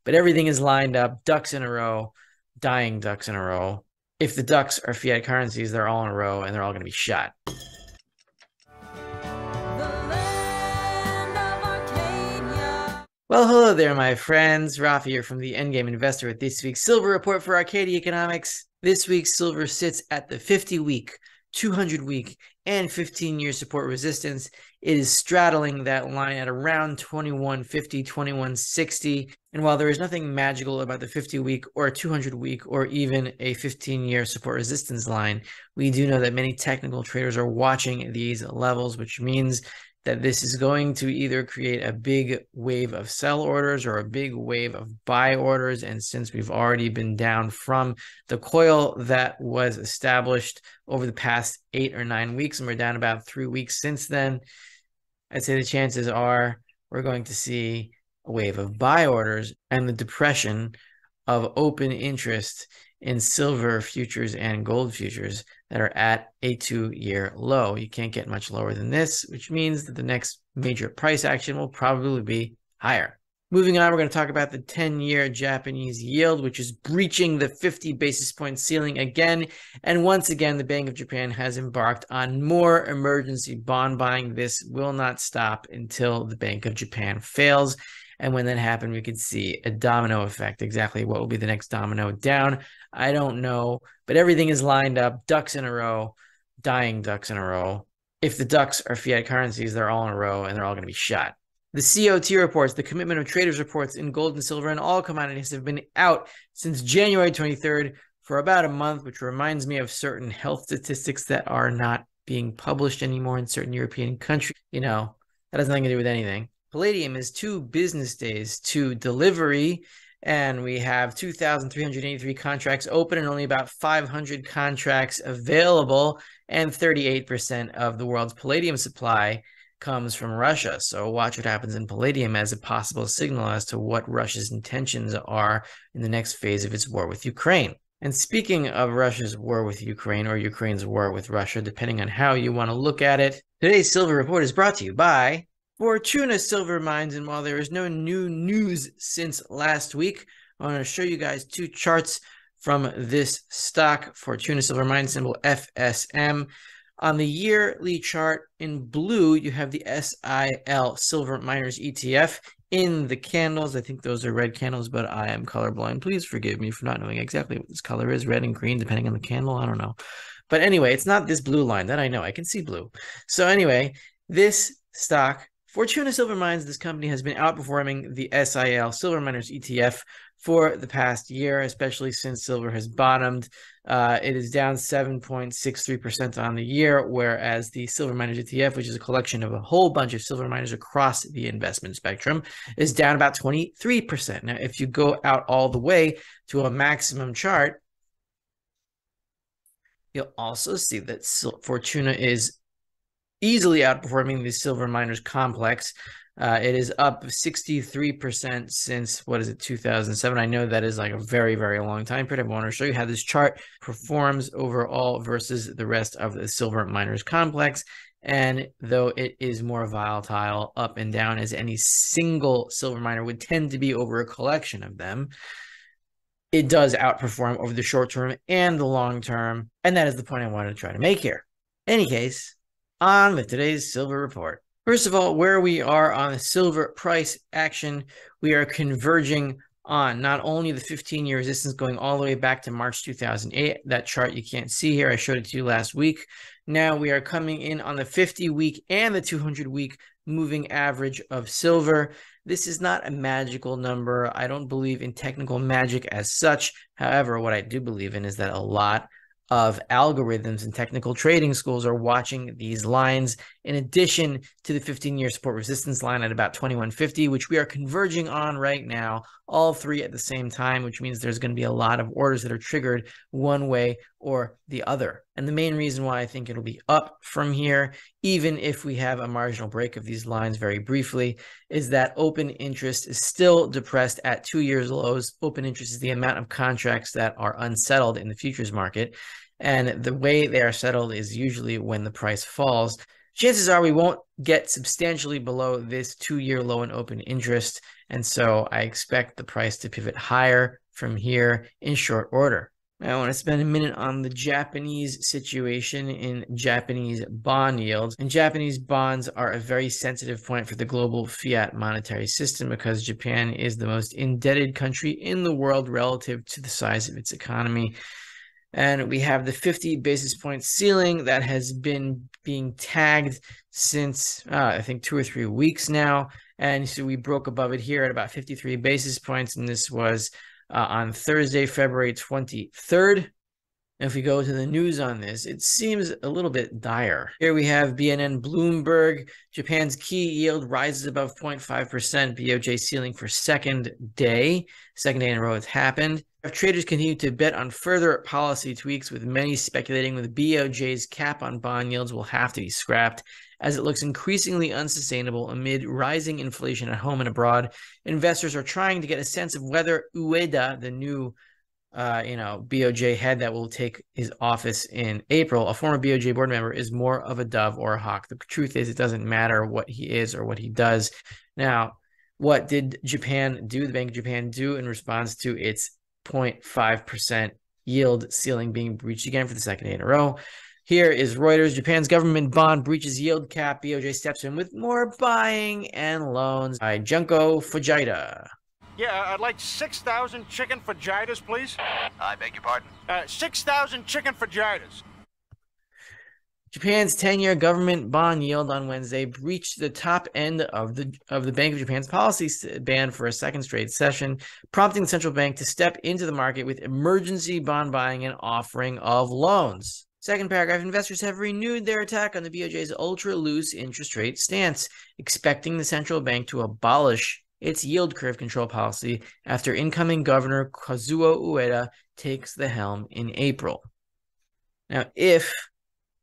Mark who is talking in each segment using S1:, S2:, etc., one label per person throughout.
S1: but everything is lined up, ducks in a row, dying ducks in a row. If the ducks are fiat currencies, they're all in a row and they're all going to be shot. Well, hello there, my friends. Rafi here from the Endgame Investor with this week's Silver Report for Arcadia Economics. This week, silver sits at the 50-week, 200-week, and 15-year support resistance. It is straddling that line at around 2150, 2160. And while there is nothing magical about the 50-week or 200-week or even a 15-year support resistance line, we do know that many technical traders are watching these levels, which means that this is going to either create a big wave of sell orders or a big wave of buy orders. And since we've already been down from the coil that was established over the past 8 or 9 weeks, and we're down about 3 weeks since then, I'd say the chances are we're going to see a wave of buy orders and the depression of open interest in silver futures and gold futures that are at a 2-year low. You can't get much lower than this, which means that the next major price action will probably be higher. Moving on, we're going to talk about the 10-year Japanese yield, which is breaching the 50 basis point ceiling again. And once again, the Bank of Japan has embarked on more emergency bond buying. This will not stop until the Bank of Japan fails. And when that happens, we could see a domino effect. Exactly what will be the next domino down, I don't know. But everything is lined up, ducks in a row, dying ducks in a row. If the ducks are fiat currencies, they're all in a row and they're all going to be shot. The COT reports, the Commitment of Traders reports in gold and silver and all commodities have been out since January 23rd for about a month, which reminds me of certain health statistics that are not being published anymore in certain European countries. You know, that has nothing to do with anything. Palladium is 2 business days to delivery, and we have 2,383 contracts open and only about 500 contracts available, and 38% of the world's palladium supply comes from Russia. So watch what happens in palladium as a possible signal as to what Russia's intentions are in the next phase of its war with Ukraine. And speaking of Russia's war with Ukraine, or Ukraine's war with Russia, depending on how you want to look at it, today's Silver Report is brought to you by Fortuna Silver Mines. And while there is no new news since last week, I want to show you guys 2 charts from this stock, Fortuna Silver Mines, symbol FSM. On the yearly chart in blue, you have the SIL Silver Miners ETF in the candles. I think those are red candles, but I am colorblind. Please forgive me for not knowing exactly what this color is, red and green, depending on the candle. I don't know. But anyway, it's not this blue line. That I know. I can see blue. So anyway, this stock, Fortuna Silver Mines, this company has been outperforming the SIL Silver Miners ETF for the past year, especially since silver has bottomed. It is down 7.63% on the year, whereas the Silver Miners ETF, which is a collection of a whole bunch of silver miners across the investment spectrum, is down about 23%. Now, if you go out all the way to a maximum chart, you'll also see that Fortuna is easily outperforming the silver miners complex. It is up 63% since, 2007. I know that is like a very, very long time period. I want to show you how this chart performs overall versus the rest of the silver miners complex. And though it is more volatile up and down, as any single silver miner would tend to be over a collection of them, it does outperform over the short term and the long term. And that is the point I wanted to try to make here. In any case, on with today's Silver Report. First of all, where we are on the silver price action, we are converging on not only the 15-year resistance going all the way back to March 2008. That chart you can't see here. I showed it to you last week. Now we are coming in on the 50-week and the 200-week moving average of silver. This is not a magical number. I don't believe in technical magic as such. However, what I do believe in is that a lot of algorithms and technical trading schools are watching these lines in addition to the 15-year support resistance line at about 2150, which we are converging on right now, all 3 at the same time, which means there's going to be a lot of orders that are triggered one way or the other. And the main reason why I think it'll be up from here, even if we have a marginal break of these lines very briefly, is that open interest is still depressed at 2 years lows. Open interest is the amount of contracts that are unsettled in the futures market. And the way they are settled is usually when the price falls. chances are we won't get substantially below this 2-year low in open interest. And so I expect the price to pivot higher from here in short order. I want to spend a minute on the Japanese situation in Japanese bond yields. And Japanese bonds are a very sensitive point for the global fiat monetary system because Japan is the most indebted country in the world relative to the size of its economy. And we have the 50 basis point ceiling that has been being tagged since, I think, 2 or 3 weeks now. And so we broke above it here at about 53 basis points. And this was on Thursday, February 23rd. If we go to the news on this, it seems a little bit dire. Here we have BNN Bloomberg. Japan's key yield rises above 0.5%. BOJ ceiling for second day in a row it's happened. Traders continue to bet on further policy tweaks, with many speculating the BOJ's cap on bond yields will have to be scrapped, as it looks increasingly unsustainable amid rising inflation at home and abroad. Investors are trying to get a sense of whether Ueda, the new BOJ head that will take his office in April, a former BOJ board member, is more of a dove or a hawk. The truth is, it doesn't matter what he is or what he does. Now, what did Japan do, the Bank of Japan do, in response to its 0.5% yield ceiling being breached again for the second day in a row? Here is Reuters. Japan's government bond breaches yield cap. BOJ steps in with more buying and loans by Junko Fujita.
S2: Yeah, I'd like 6,000 chicken fajitas, please.
S3: I beg your pardon?
S2: 6,000 chicken fajitas.
S1: Japan's 10-year government bond yield on Wednesday breached the top end of the Bank of Japan's policy band for a second straight session, prompting the central bank to step into the market with emergency bond buying and offering of loans. Second paragraph, investors have renewed their attack on the BOJ's ultra-loose interest rate stance, expecting the central bank to abolish its yield curve control policy after incoming Governor Kazuo Ueda takes the helm in April. Now, if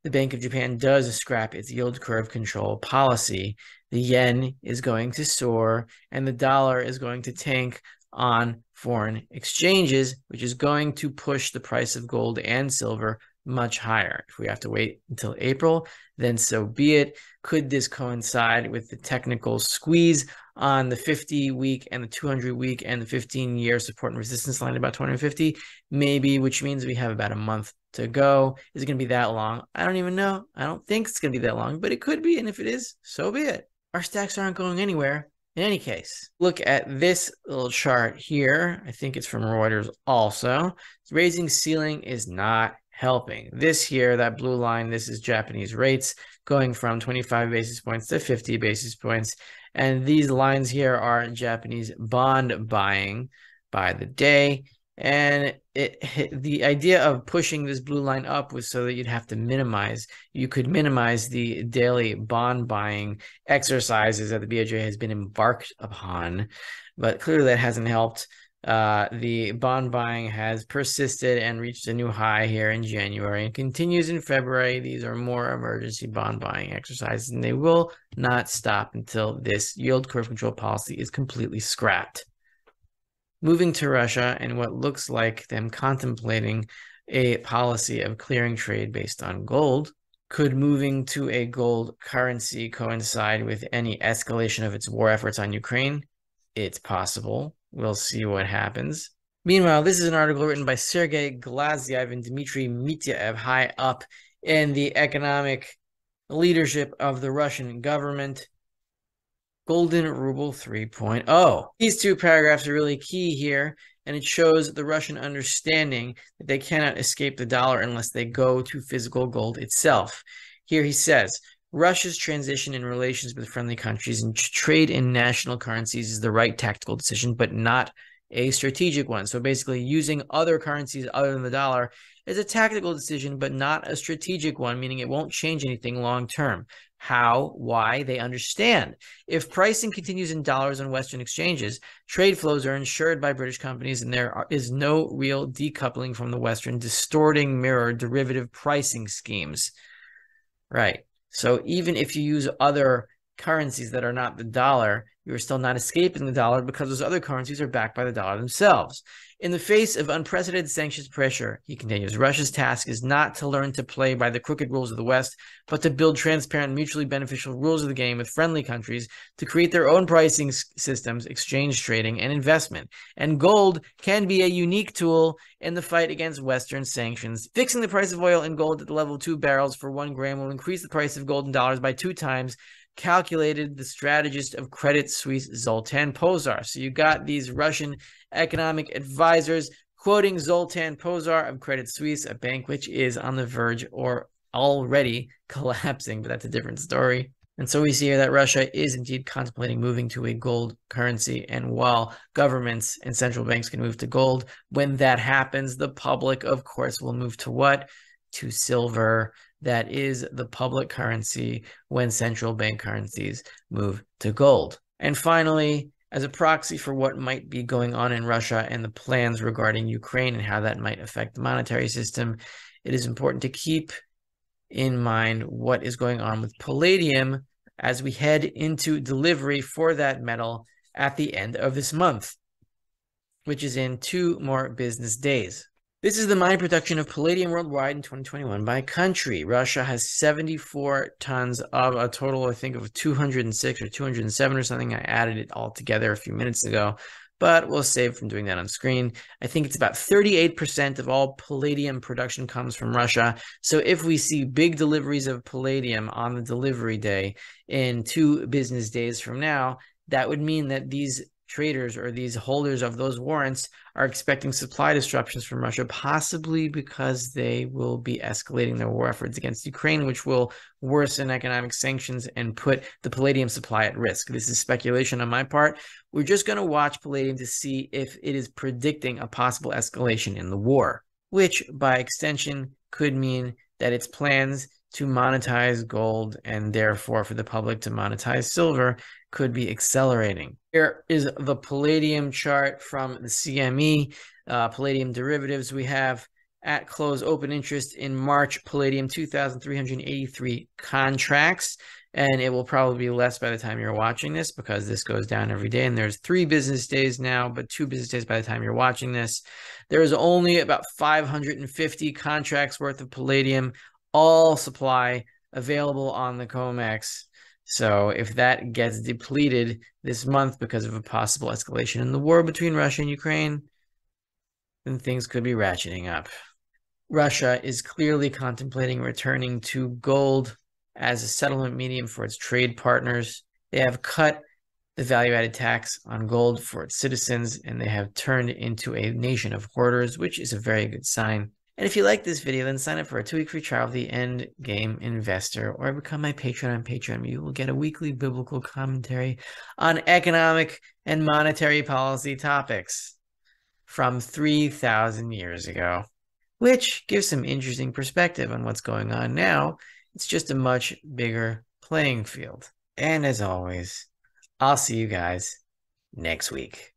S1: the Bank of Japan does scrap its yield curve control policy, the yen is going to soar and the dollar is going to tank on foreign exchanges, which is going to push the price of gold and silver much higher. If we have to wait until April, then so be it. Could this coincide with the technical squeeze on the 50-week and the 200-week and the 15-year support and resistance line about 250? Maybe, which means we have about a month to go. Is it going to be that long? I don't even know. I don't think it's going to be that long, but it could be. And if it is, so be it. Our stacks aren't going anywhere. In any case, look at this little chart here. I think it's from Reuters also. Raising ceiling is not helping. This here, that blue line, this is Japanese rates going from 25 basis points to 50 basis points. And these lines here are Japanese bond buying by the day. And the idea of pushing this blue line up was so that you could minimize the daily bond buying exercises that the BOJ has been embarked upon. But clearly that hasn't helped. The bond buying has persisted and reached a new high here in January and continues in February. These are more emergency bond buying exercises, and they will not stop until this yield curve control policy is completely scrapped. Moving to Russia and what looks like them contemplating a policy of clearing trade based on gold. Could moving to a gold currency coincide with any escalation of its war efforts on Ukraine? It's possible. We'll see what happens. Meanwhile, this is an article written by Sergey Glazyev and Dmitry Mityaev, high up in the economic leadership of the Russian government. Golden Ruble 3.0. These two paragraphs are really key here, and it shows the Russian understanding that they cannot escape the dollar unless they go to physical gold itself. Here he says, Russia's transition in relations with friendly countries and trade in national currencies is the right tactical decision, but not a strategic one. So basically using other currencies other than the dollar is a tactical decision, but not a strategic one, meaning it won't change anything long term. How? Why? They understand. If pricing continues in dollars on Western exchanges, trade flows are insured by British companies, and there is no real decoupling from the Western distorting mirror derivative pricing schemes. Right. So even if you use other currencies that are not the dollar, You are still not escaping the dollar because those other currencies are backed by the dollar themselves. In the face of unprecedented sanctions pressure, he continues, Russia's task is not to learn to play by the crooked rules of the West, but to build transparent, mutually beneficial rules of the game with friendly countries to create their own pricing systems, exchange trading, and investment. And gold can be a unique tool in the fight against Western sanctions. Fixing the price of oil and gold at the level of 2 barrels for 1 gram will increase the price of gold in dollars by 2 times, calculated the strategist of Credit Suisse, Zoltan Pozsar. So you got these Russian economic advisors quoting Zoltan Pozsar of Credit Suisse, a bank which is on the verge or already collapsing, but that's a different story. And so we see here that Russia is indeed contemplating moving to a gold currency. And while governments and central banks can move to gold, when that happens, the public, of course, will move to what? To silver. That is the public currency when central bank currencies move to gold. And finally, as a proxy for what might be going on in Russia and the plans regarding Ukraine and how that might affect the monetary system, it is important to keep in mind what is going on with palladium as we head into delivery for that metal at the end of this month, which is in 2 more business days. This is the mine production of palladium worldwide in 2021 by country. Russia has 74 tons of a total, I think, of 206 or 207 or something. I added it all together a few minutes ago, but we'll save from doing that on screen. I think it's about 38% of all palladium production comes from Russia. So if we see big deliveries of palladium on the delivery day in 2 business days from now, that would mean that these traders or these holders of those warrants are expecting supply disruptions from Russia, possibly because they will be escalating their war efforts against Ukraine, which will worsen economic sanctions and put the palladium supply at risk. This is speculation on my part. We're just going to watch palladium to see if it is predicting a possible escalation in the war, which by extension could mean that its plans to monetize gold and therefore for the public to monetize silver could be accelerating. Here is the palladium chart from the CME, palladium derivatives. We have at close open interest in March, palladium 2,383 contracts, and it will probably be less by the time you're watching this because this goes down every day, and there's 3 business days now, but 2 business days by the time you're watching this. There is only about 550 contracts worth of palladium, all supply available on the Comex. So if that gets depleted this month because of a possible escalation in the war between Russia and Ukraine, then things could be ratcheting up. Russia is clearly contemplating returning to gold as a settlement medium for its trade partners. They have cut the value-added tax on gold for its citizens, and they have turned into a nation of hoarders, which is a very good sign. And if you like this video, then sign up for a 2-week free trial of the Endgame Investor or become my patron on Patreon. You will get a weekly biblical commentary on economic and monetary policy topics from 3,000 years ago, which gives some interesting perspective on what's going on now. It's just a much bigger playing field. And as always, I'll see you guys next week.